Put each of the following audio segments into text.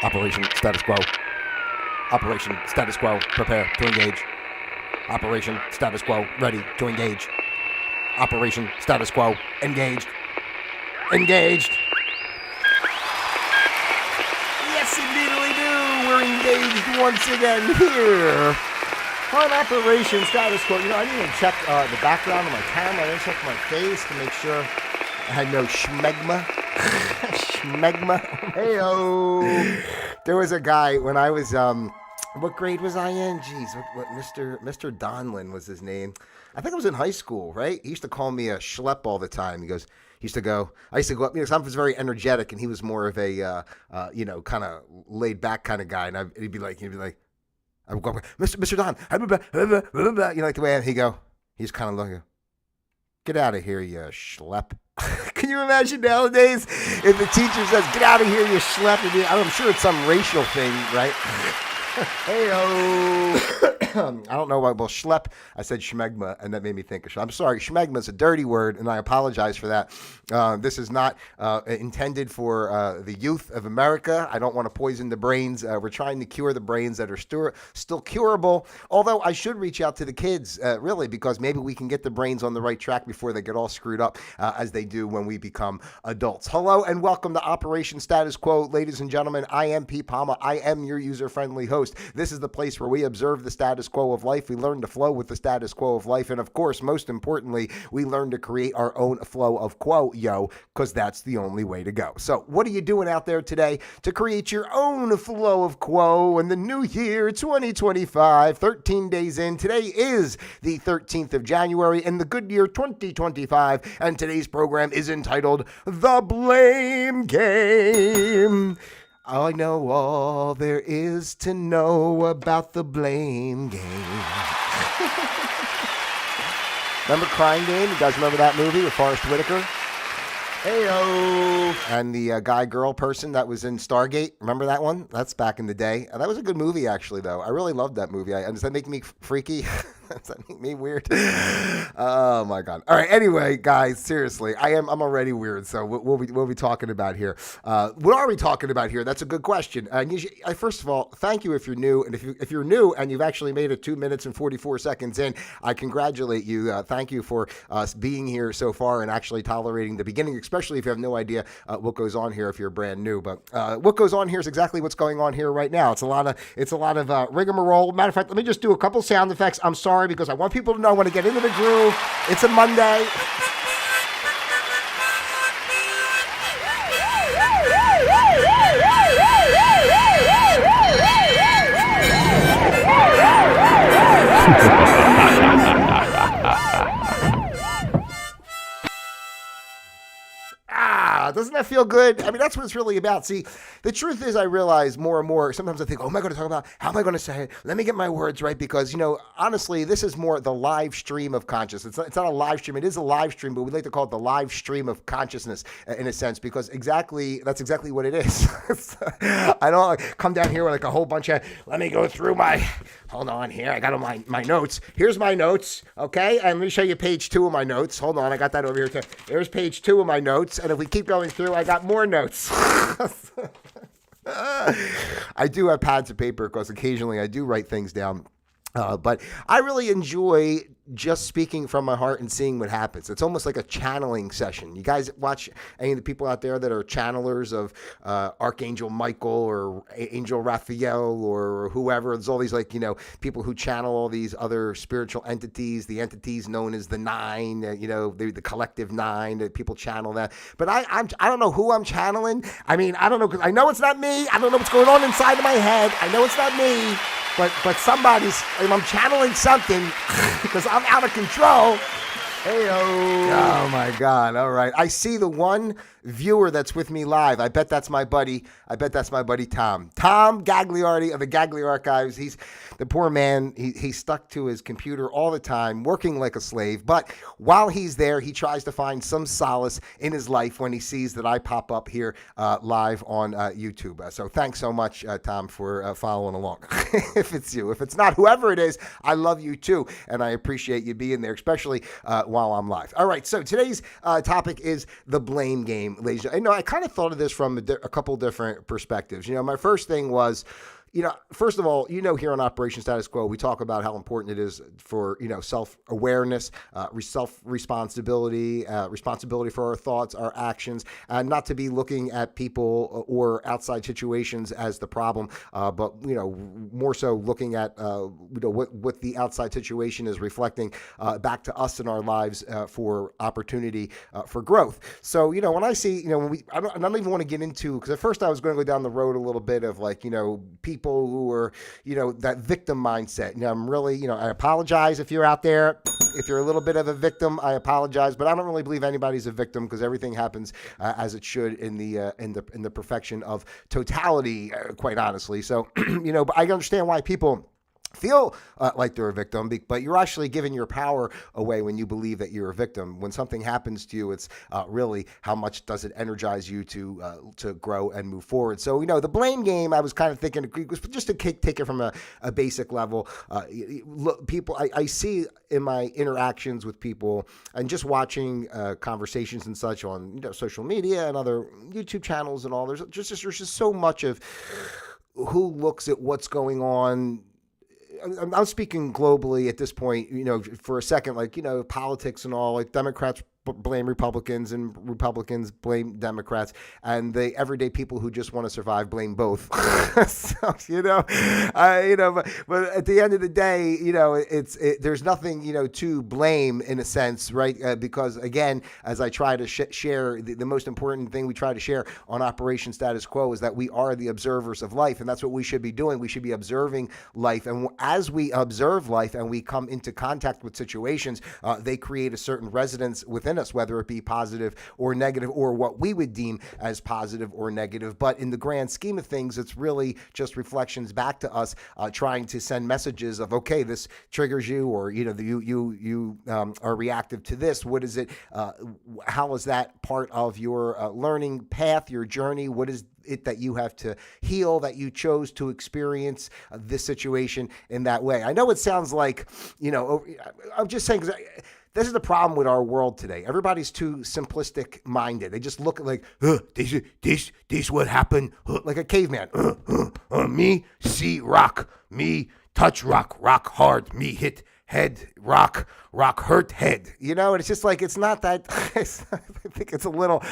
Operation status quo. Operation status quo. Prepare to engage. Operation status quo. Ready to engage. Operation status quo. Engaged. Engaged. Yes, indeedly do. We're engaged once again here on Operation Status Quo. You know, I didn't even check the background of my camera. I didn't check my face to make sure I had no schmegma. Schmegma. Hey-o. There was a guy when I was, what grade was I in? Jeez, what Mr. Donlin was his name. I think I was in high school, right? He used to call me a schlep all the time. He goes, I used to go up, because I was very energetic, and he was more of a, kind of laid back kind of guy. And he'd be like, I would go, Mr. Don, you know, like the way he's kind of looking, get out of here, you schlep. Can you imagine nowadays if the teacher says, get out of here, you schlep? I'm sure it's some racial thing, right? Hey-o. I don't know why. Well, schlep, I said schmegma, and that made me think of schlep. I'm sorry, schmegma is a dirty word, and I apologize for that. This is not intended for the youth of America. I don't want to poison the brains. We're trying to cure the brains that are still curable, although I should reach out to the kids, really, because maybe we can get the brains on the right track before they get all screwed up, as they do when we become adults. Hello, and welcome to Operation Status Quo. Ladies and gentlemen, I am Pete.Palma. I am your user-friendly host. This is the place where we observe the status quo of life. We learn to flow with the status quo of life. And of course, most importantly, we learn to create our own flow of quo, because that's the only way to go. So what are you doing out there today to create your own flow of quo in the new year 2025, 13 days in? Today is the 13th of January in the good year 2025. And today's program is entitled The Blame Game. I know all there is to know about the blame game. Remember Crying Game? You guys remember that movie with Forrest Whitaker? Heyo. And the guy-girl person that was in Stargate. Remember that one? That's back in the day. That was a good movie, actually, though. I really loved that movie. Does that make me freaky? Does that make me weird? Oh, my God. All right. Anyway, guys, seriously, I'm already weird. So we'll be talking about here. What are we talking about here? That's a good question. First of all, thank you if you're new. And if you're new and you've actually made it 2 minutes and 44 seconds in, I congratulate you. Thank you for being here so far and actually tolerating the beginning, especially if you have no idea what goes on here if you're brand new. But what goes on here is exactly what's going on here right now. It's a lot of rigmarole. Matter of fact, let me just do a couple sound effects. I'm sorry, because I want people to know when to get into the groove. It's a Monday. Doesn't that feel good? I mean, that's what it's really about. See, the truth is I realize more and more, sometimes I think, oh, am I going to talk about, how am I going to say it? Let me get my words right, because, honestly, this is more the live stream of consciousness. It's not a live stream. It is a live stream, but we like to call it the live stream of consciousness in a sense, because that's exactly what it is. I don't come down here with like a whole bunch of, let me go through hold on here. I got my notes. Here's my notes, okay? And let me show you page 2 of my notes. Hold on, I got that over here too. There's page 2 of my notes, and if we keep going through, I got more notes. I do have pads of paper because occasionally I do write things down. But I really enjoy just speaking from my heart and seeing what happens. It's almost like a channeling session. You guys watch any of the people out there that are channelers of Archangel Michael or Angel Raphael or whoever. There's all these people who channel all these other spiritual entities, the entities known as the Nine, the collective Nine, that people channel that. But I don't know who I'm channeling. I mean, I don't know, 'cause I know it's not me. I don't know what's going on inside of my head. I know it's not me. But I'm channeling something because I'm out of control. Hey-o. Oh, my God. All right. I see the one viewer that's with me live. I bet that's my buddy. Tom. Tom Gagliardi of the Gagli Archives. He's the poor man. He's stuck to his computer all the time, working like a slave. But while he's there, he tries to find some solace in his life when he sees that I pop up here live on YouTube. So thanks so much, Tom, for following along. If it's you. If it's not, whoever it is, I love you too. And I appreciate you being there, especially while I'm live. All right, so today's topic is the blame game, ladies. And I kind of thought of this from a couple different perspectives. My first thing was, first of all, here on Operation Status Quo, we talk about how important it is for, self-awareness, self-responsibility, responsibility for our thoughts, our actions, and not to be looking at people or outside situations as the problem, but, more so looking at, what the outside situation is reflecting back to us in our lives for opportunity for growth. So, when I see, I don't even want to get into, because at first I was going to go down the road a little bit of people who are, that victim mindset. I'm really, I apologize if you're out there. If you're a little bit of a victim, I apologize, but I don't really believe anybody's a victim because everything happens as it should in the perfection of totality, quite honestly. So, but I understand why people feel like they're a victim, but you're actually giving your power away when you believe that you're a victim. When something happens to you, it's really how much does it energize you to grow and move forward. So, the blame game, I was kind of thinking, was just to take it from a basic level. People, I see in my interactions with people and just watching conversations and such on social media and other YouTube channels and all, there's just so much of who looks at what's going on. I'm speaking globally at this point, for a second, politics and all, Democrats blame Republicans and Republicans blame Democrats, and the everyday people who just want to survive blame both. So, but at the end of the day, there's nothing, to blame in a sense, right? Because again, as I try to share, the most important thing we try to share on Operation Status Quo is that we are the observers of life, and that's what we should be doing. We should be observing life, and as we observe life and we come into contact with situations, they create a certain resonance within us, whether it be positive or negative, or what we would deem as positive or negative. But in the grand scheme of things, it's really just reflections back to us, trying to send messages of, okay, this triggers you, or you are reactive to this. What is it? How is that part of your learning path, your journey? What is it that you have to heal, that you chose to experience this situation in that way? I know it sounds like, I'm just saying, because this is the problem with our world today. Everybody's too simplistic minded. They just look at this what happened, like a caveman. Me see rock, me touch rock hard, me hit head, rock hurt head, and it's just like, it's not that, I think it's a little,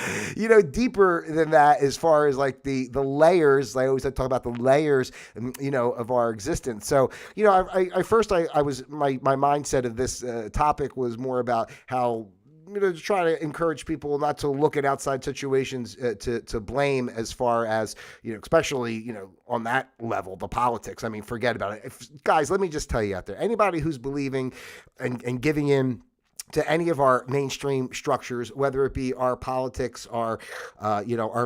deeper than that as far as the layers. I always talk about the layers, of our existence. So, I first was, my mindset of this topic was more about how, to try to encourage people not to look at outside situations to blame, as far as, especially, on that level, the politics. I mean, forget about it. Guys, let me just tell you out there, anybody who's believing and giving in to any of our mainstream structures, whether it be our politics, our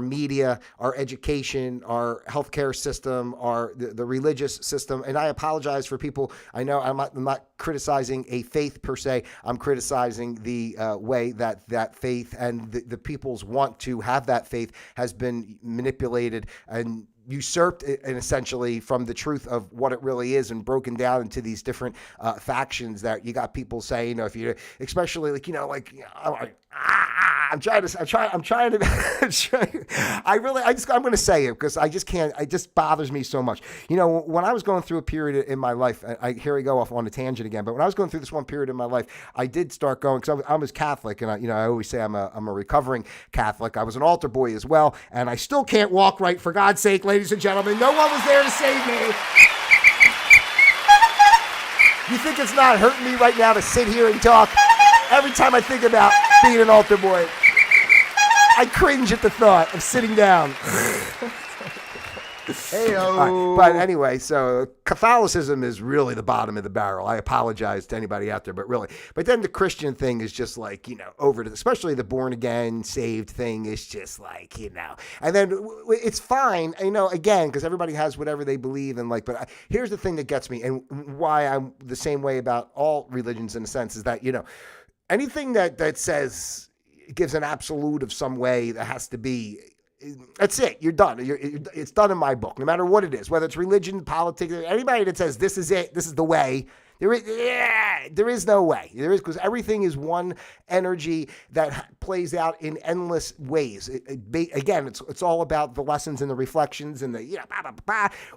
media, our education, our healthcare system, the religious system. And I apologize for people. I know I'm not criticizing a faith per se. I'm criticizing the way that faith and the people's want to have that faith has been manipulated and usurped, and essentially from the truth of what it really is, and broken down into these different factions that you got people saying, if you, especially I'm trying to, I'm going to say it because I just can't, it just bothers me so much. When I was going through a period in my life, here I go off on a tangent again, but when I was going through this one period in my life, I did start going, because I was Catholic, and I always say I'm a recovering Catholic. I was an altar boy as well, and I still can't walk right, for God's sake, ladies and gentlemen. No one was there to save me. You think it's not hurting me right now to sit here and talk? Every time I think about being an altar boy, I cringe at the thought of sitting down. Hey-o. But anyway, so Catholicism is really the bottom of the barrel. I apologize to anybody out there, but really. But then the Christian thing is just like, over to, especially the born again, saved thing is just like, And then it's fine, again, because everybody has whatever they believe in, but here's the thing that gets me, and why I'm the same way about all religions in a sense, is that, anything that says, gives an absolute of some way that has to be, that's it. You're done. It's done in my book, no matter what it is, whether it's religion, politics, anybody that says this is it, this is the way, There is no way. There is, because everything is one energy that plays out in endless ways. Again, it's all about the lessons and the reflections and the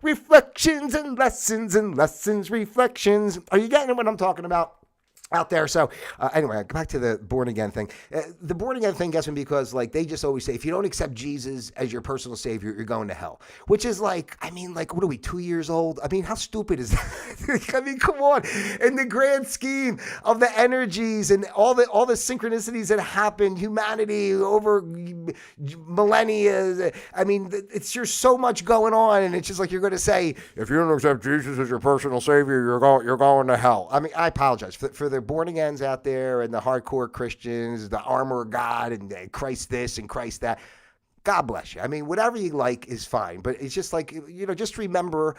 reflections and lessons, reflections. Are you getting what I'm talking about out there? So anyway, back to the born again thing. The born again thing gets me because like they just always say, if you don't accept Jesus as your personal savior, you're going to hell. Which is like, I mean, like, what are we, 2 years old? I mean, how stupid is that? I mean, come on. In the grand scheme of the energies and all the synchronicities that happen, humanity over millennia. I mean, it's just so much going on, and it's just like you're going to say, if you don't accept Jesus as your personal savior, you're going to hell. I mean, I apologize for the born agains out there and the hardcore Christians, the armor of God and Christ this and Christ that. God bless you. I mean, whatever you like is fine, but it's just like, just remember,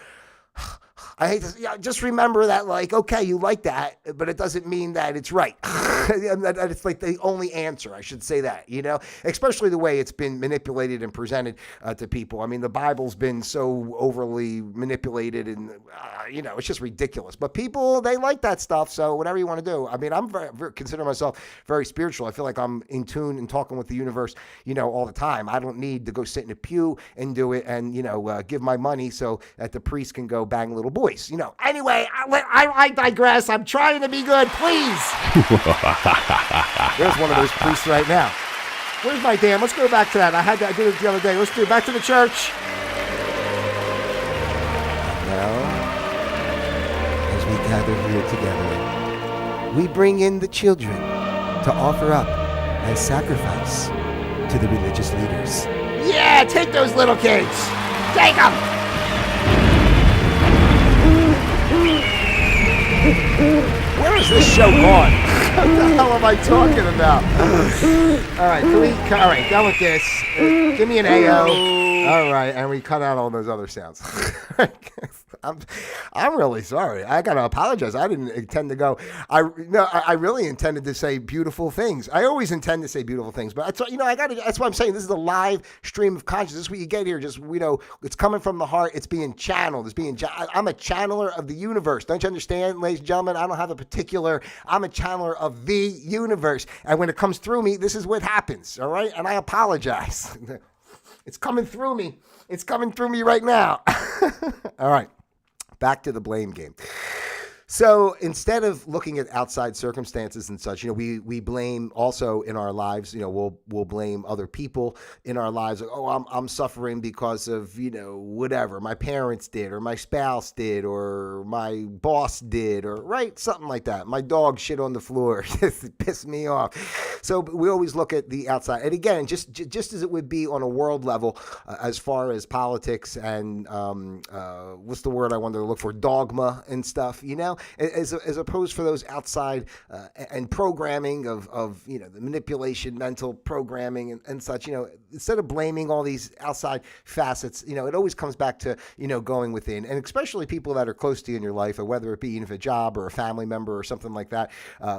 I hate to, just remember that, like, okay, you like that, but it doesn't mean that it's right. It's like the only answer, I should say that, especially the way it's been manipulated and presented to people. I mean, the Bible's been so overly manipulated and, it's just ridiculous. But people, they like that stuff, so whatever you want to do. I mean, I'm consider myself very spiritual. I feel like I'm in tune and talking with the universe, all the time. I don't need to go sit in a pew and do it and, give my money so that the priest can go bang little boys. Anyway, I digress. I'm trying to be good, please. There's one of those priests right now. Where's my damn? Let's go back to that. I did it the other day. Let's do it. Back to the church. Now, as we gather here together, we bring in the children to offer up as sacrifice to the religious leaders. Yeah, take those little kids. Take them. Where is this show gone? What the hell am I talking about? All right, done with this. Give me an AO. All right, and we cut out all those other sounds. I'm really sorry. I gotta apologize. I didn't intend to go. I really intended to say beautiful things. I always intend to say beautiful things, but that's what I'm saying. This is a live stream of consciousness. This is what you get here. Just it's coming from the heart. It's being channeled. I'm a channeler of the universe. Don't you understand, ladies and gentlemen? I don't have a particular. I'm a channeler of the universe, and when it comes through me, this is what happens. All right, and I apologize. It's coming through me. It's coming through me right now. All right. Back to the blame game. So instead of looking at outside circumstances and such, we blame also in our lives. We'll blame other people in our lives. Like, oh, I'm suffering because of whatever my parents did, or my spouse did, or my boss did, or something like that. My dog shit on the floor, it pissed me off. So we always look at the outside, and again, just as it would be on a world level, as far as politics and what's the word I wanted to look for, dogma and stuff, as opposed for those outside and programming of the manipulation, mental programming and such, instead of blaming all these outside facets, it always comes back to, going within, and especially people that are close to you in your life, or whether it be even if a job or a family member or something like that,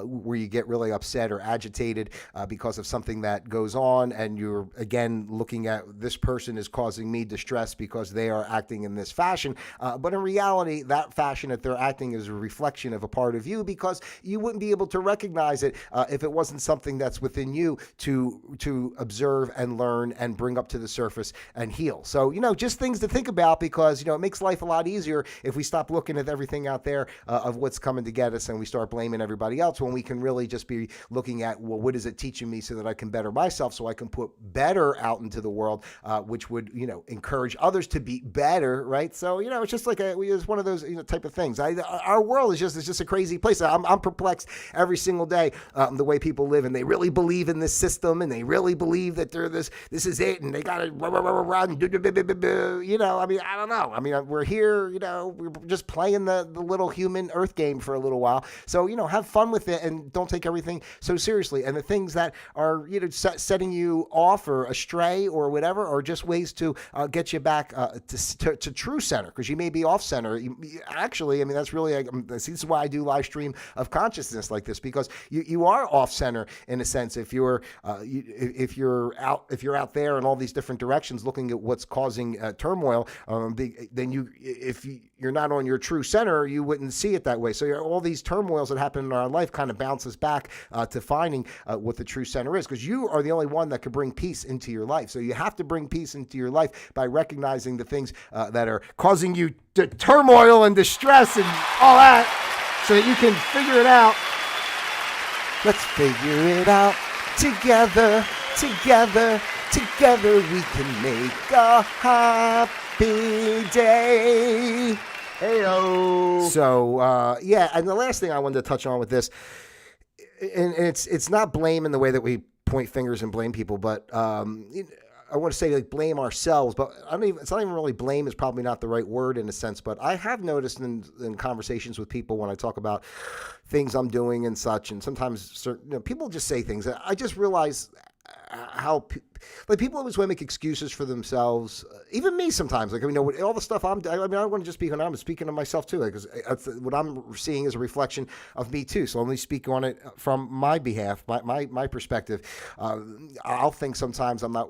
where you get really upset or agitated because of something that goes on, and you're again looking at this person is causing me distress because they are acting in this fashion, but in reality, that fashion that they're acting is a reflection of a part of you, because you wouldn't be able to recognize it if it wasn't something that's within you to observe and learn and bring up to the surface and heal. So, just things to think about, because, it makes life a lot easier if we stop looking at everything out there of what's coming to get us, and we start blaming everybody else, when we can really just be looking at, well, what is it teaching me so that I can better myself, so I can put better out into the world, which would, encourage others to be better, right? So, it's just like it's one of those type of things. Our world is just a crazy place. I'm perplexed every single day the way people live, and they really believe in this system, and they really believe that they're this is it, and they got to run. I mean, I don't know. I mean, we're here, we're just playing the little human Earth game for a little while. So, have fun with it, and don't take everything so seriously. And the things that are, setting you off or astray or whatever, or just ways to get you back to true center, because you may be off center. Actually, I mean, that's really, this is why I do live stream of consciousness like this, because you are off center in a sense. If you're out there in all these different directions looking at what's causing turmoil, then if you're not on your true center, you wouldn't see it that way. So all these turmoils that happen in our life kind of bounces back to finding what the true center is, because you are the only one that can bring peace into your life. So you have to bring peace into your life by recognizing the things that are causing you turmoil and distress and all that, so that you can figure it out. Let's figure it out together, we can make a happy day. Heyo. So, and the last thing I wanted to touch on with this, and it's not blame in the way that we point fingers and blame people, but I want to say blame ourselves, but it's not even really blame is probably not the right word in a sense, but I have noticed in conversations with people when I talk about things I'm doing and such, and sometimes people just say things. I just realize how people always want to make excuses for themselves. Even me sometimes, all the stuff I'm doing. I don't want to just speak on it. I'm speaking of myself too, because what I'm seeing is a reflection of me too. So let me speak on it from my behalf, my perspective. I'll think sometimes I'm not,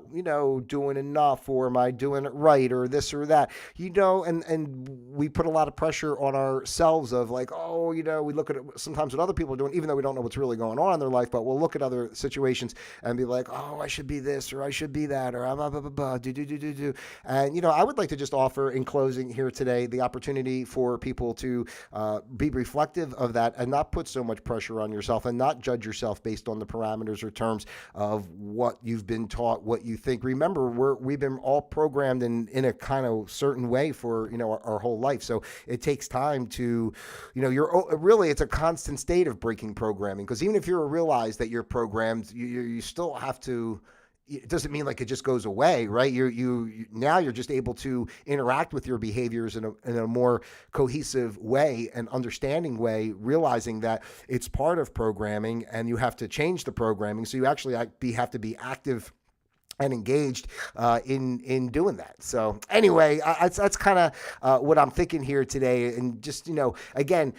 doing enough, or am I doing it right, or this or that, and we put a lot of pressure on ourselves of we look at it sometimes what other people are doing, even though we don't know what's really going on in their life, but we'll look at other situations and be like, oh, I should be this, or I should be that, or blah, blah, blah, blah, do. And, I would like to just offer in closing here today the opportunity for people to be reflective of that and not put so much pressure on yourself and not judge yourself based on the parameters or terms of what you've been taught, what you think. Remember, we've been all programmed in a kind of certain way for, our whole life. So it takes time to, it's a constant state of breaking programming, because even if you realize that you're programmed, you still have to. It doesn't mean like it just goes away, right? Now you're just able to interact with your behaviors in a more cohesive way and understanding way, realizing that it's part of programming and you have to change the programming. So you actually have to be active and engaged in doing that. So anyway, that's kind of what I'm thinking here today. And just, again,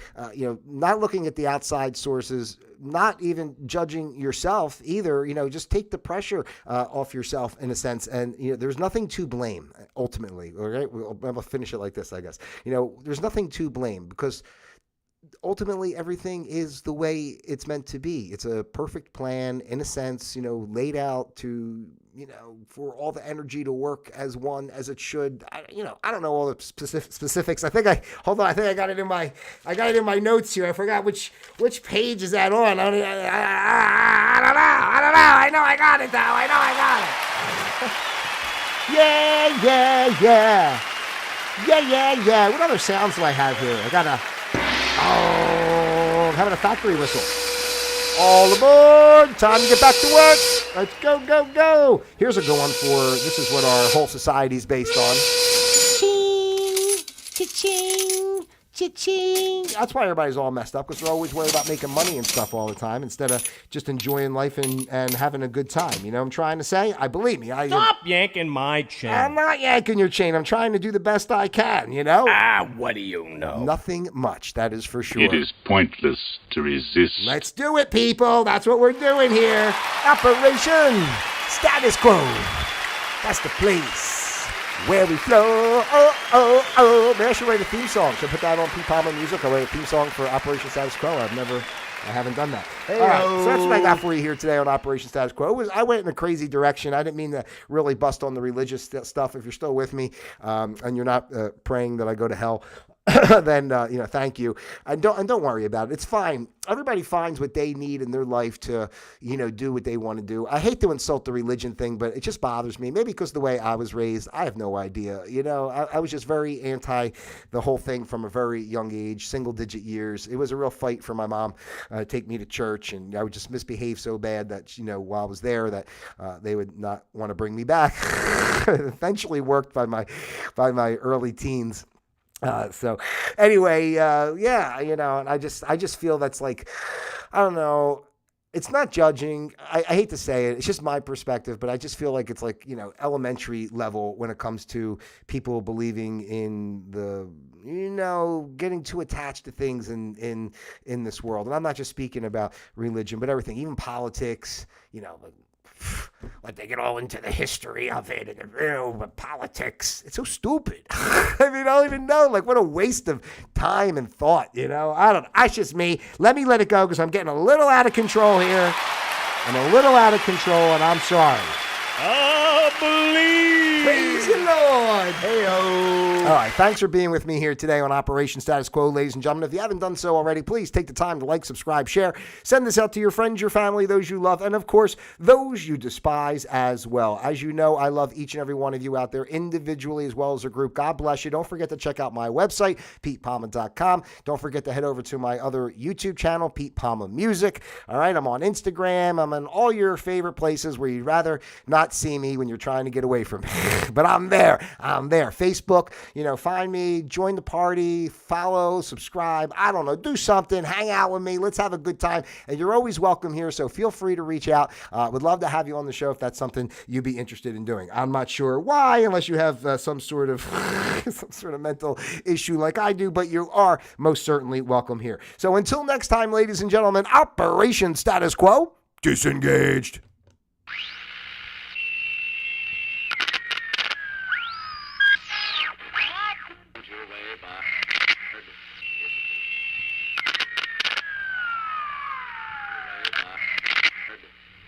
not looking at the outside sources, not even judging yourself either, just take the pressure off yourself in a sense. And, there's nothing to blame ultimately. All right. I'll finish it like this, I guess. There's nothing to blame, because ultimately everything is the way it's meant to be. It's a perfect plan in a sense, laid out to, for all the energy to work as one as it should. I don't know all the specifics. I think I got it in my notes here. I forgot which page is that on. I don't know. I know I got it though. Yeah. What other sounds do I have here? I'm having a factory whistle. All aboard! Time to get back to work. Let's go. Here's a good one this is what our whole society's based on. Ching, cha-ching, cha-ching. That's why everybody's all messed up, because they're always worried about making money and stuff all the time instead of just enjoying life and having a good time. You know what I'm trying to say? Believe me. Stop yanking my chain. I'm not yanking your chain. I'm trying to do the best I can, What do you know? Nothing much, that is for sure. It is pointless to resist. Let's do it, people. That's what we're doing here. Operation Status Quo. That's the place where we flow. Maybe I should write a theme song. Should I put that on pete.palma music? I'll write a theme song for Operation Status Quo. I haven't done that. All right, so that's what I got for you here today on Operation Status Quo. I went in a crazy direction. I didn't mean to really bust on the religious stuff. If you're still with me and you're not praying that I go to hell, then thank you. And don't worry about it. It's fine. Everybody finds what they need in their life to, do what they want to do. I hate to insult the religion thing, but it just bothers me. Maybe because the way I was raised, I have no idea. I was just very anti the whole thing from a very young age, single-digit years. It was a real fight for my mom to take me to church, and I would just misbehave so bad that, while I was there, that they would not want to bring me back. Eventually worked by my early teens. So anyway, and I just feel that's like, I don't know. it's not judging. I hate to say it. It's just my perspective, but I just feel like it's like, elementary level when it comes to people believing in the, getting too attached to things in this world. And I'm not just speaking about religion, but everything, even politics, like they get all into the history of it and but politics. It's so stupid. I mean, I don't even know. Like, what a waste of time and thought, I don't know. That's just me. Let me let it go because I'm getting a little out of control here. I'm a little out of control, and I'm sorry. I believe. Praise the Lord. Hey-o. All right, thanks for being with me here today on Operation Status Quo, ladies and gentlemen. If you haven't done so already, please take the time to like, subscribe, share. Send this out to your friends, your family, those you love, and, of course, those you despise as well. As you know, I love each and every one of you out there individually as well as a group. God bless you. Don't forget to check out my website, pete.palma.com. Don't forget to head over to my other YouTube channel, Pete Palma Music. All right, I'm on Instagram. I'm in all your favorite places where you'd rather not see me when you're trying to get away from me. But I'm there. Facebook, find me, join the party, follow, subscribe. I don't know, do something, hang out with me. Let's have a good time. And you're always welcome here, so feel free to reach out. Would love to have you on the show if that's something you'd be interested in doing. I'm not sure why, unless you have some sort of mental issue like I do, but you are most certainly welcome here. So until next time, ladies and gentlemen, Operation Status Quo, disengaged.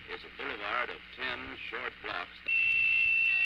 Is a boulevard of 10 short blocks.